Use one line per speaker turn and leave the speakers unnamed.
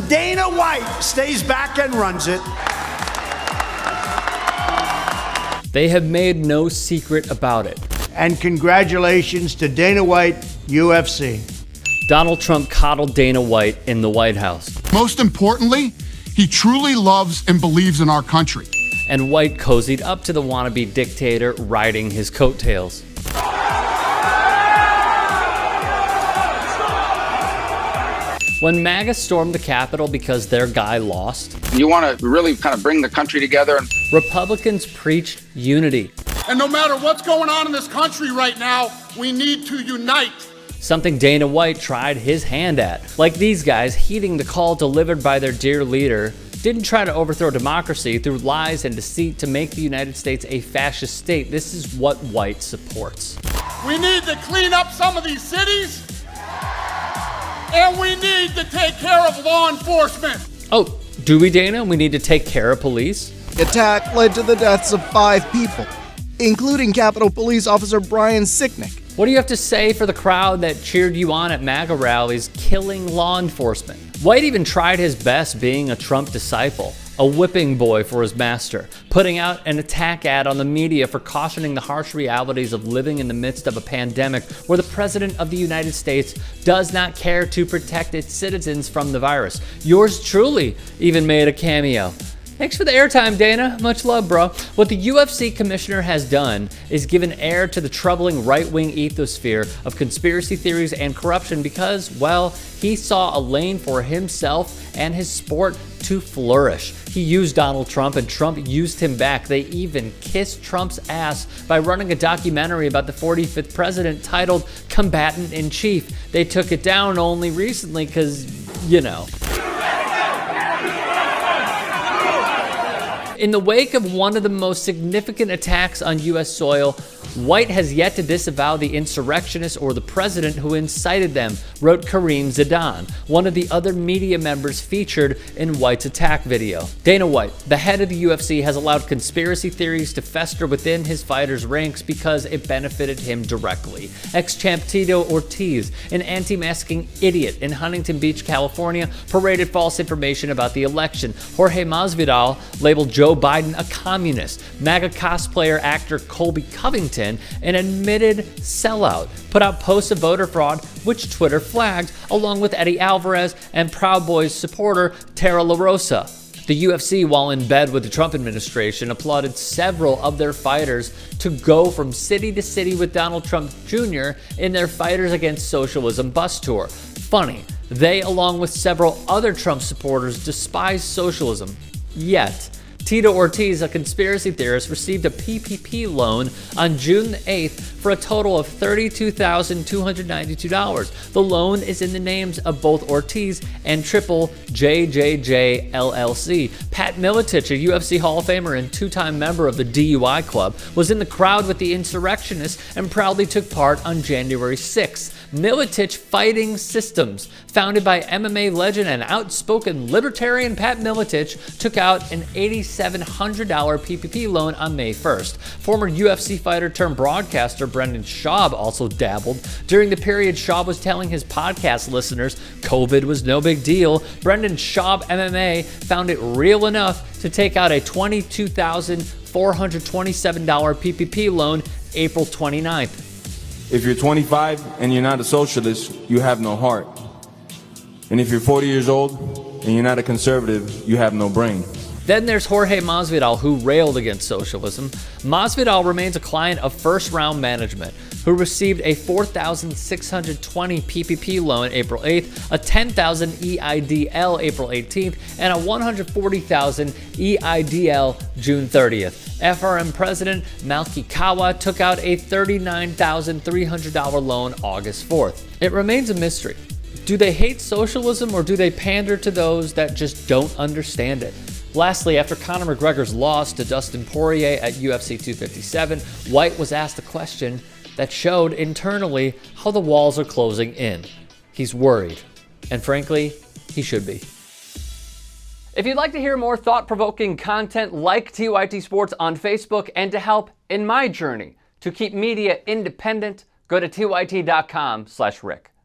Dana White stays back and runs it.
They have made no secret about it.
And congratulations to Dana White, UFC.
Donald Trump coddled Dana White in the White House.
Most importantly, he truly loves and believes in our country.
And White cozied up to the wannabe dictator, riding his coattails. When MAGA stormed the Capitol because their guy lost,
you want to really kind of bring the country together.
Republicans preached unity.
And no matter what's going on in this country right now, we need to unite.
Something Dana White tried his hand at. Like these guys, heeding the call delivered by their dear leader, didn't try to overthrow democracy through lies and deceit to make the United States a fascist state. This is what White supports.
We need to clean up some of these cities, and we need to take care of law enforcement.
Oh, do we, Dana? We need to take care of police?
The attack led to the deaths of 5 people, including Capitol Police Officer Brian Sicknick.
What do you have to say for the crowd that cheered you on at MAGA rallies killing law enforcement? White even tried his best being a Trump disciple, a whipping boy for his master, putting out an attack ad on the media for cautioning the harsh realities of living in the midst of a pandemic where the President of the United States does not care to protect its citizens from the virus. Yours truly even made a cameo. Thanks for the airtime, Dana. Much love, bro. What the UFC commissioner has done is given air to the troubling right-wing ethosphere of conspiracy theories and corruption because, well, he saw a lane for himself and his sport to flourish. He used Donald Trump and Trump used him back. They even kissed Trump's ass by running a documentary about the 45th president titled Combatant in Chief. They took it down only recently because, you know. In the wake of one of the most significant attacks on U.S. soil, White has yet to disavow the insurrectionists or the president who incited them, wrote Kareem Zidane, one of the other media members featured in White's attack video. Dana White, the head of the UFC, has allowed conspiracy theories to fester within his fighters' ranks because it benefited him directly. Ex-champ Tito Ortiz, an anti-masking idiot in Huntington Beach, California, paraded false information about the election. Jorge Masvidal labeled Joe Biden a communist. MAGA cosplayer actor Colby Covington, an admitted sellout, put out posts of voter fraud, which Twitter flagged, along with Eddie Alvarez and Proud Boys supporter Tara LaRosa. The UFC, while in bed with the Trump administration, applauded several of their fighters to go from city to city with Donald Trump Jr. in their Fighters Against Socialism bus tour. Funny, they, along with several other Trump supporters, despise socialism. Yet, Tito Ortiz, a conspiracy theorist, received a PPP loan on June 8th for a total of $32,292. The loan is in the names of both Ortiz and Triple JJJ LLC. Pat Miletich, a UFC Hall of Famer and 2-time member of the DUI Club, was in the crowd with the insurrectionists and proudly took part on January 6th. Miletich Fighting Systems, founded by MMA legend and outspoken libertarian Pat Miletich, took out an $8,700 PPP loan on May 1st. Former UFC fighter turned broadcaster Brendan Schaub also dabbled. During the period Schaub was telling his podcast listeners COVID was no big deal, Brendan Schaub MMA found it real enough to take out a $22,427 PPP loan April 29th.
If you're 25 and you're not a socialist, you have no heart. And if you're 40 years old and you're not a conservative, you have no brain.
Then there's Jorge Masvidal, who railed against socialism. Masvidal remains a client of First Round Management, who received a $4,620 PPP loan April 8th, a $10,000 EIDL April 18th, and a $140,000 EIDL June 30th. FRM President Malki Kawa took out a $39,300 loan August 4th. It remains a mystery. Do they hate socialism or do they pander to those that just don't understand it? Lastly, after Conor McGregor's loss to Dustin Poirier at UFC 257, White was asked a question that showed internally how the walls are closing in. He's worried. And frankly, he should be. If you'd like to hear more thought-provoking content like TYT Sports on Facebook and to help in my journey to keep media independent, go to tyt.com/Rick.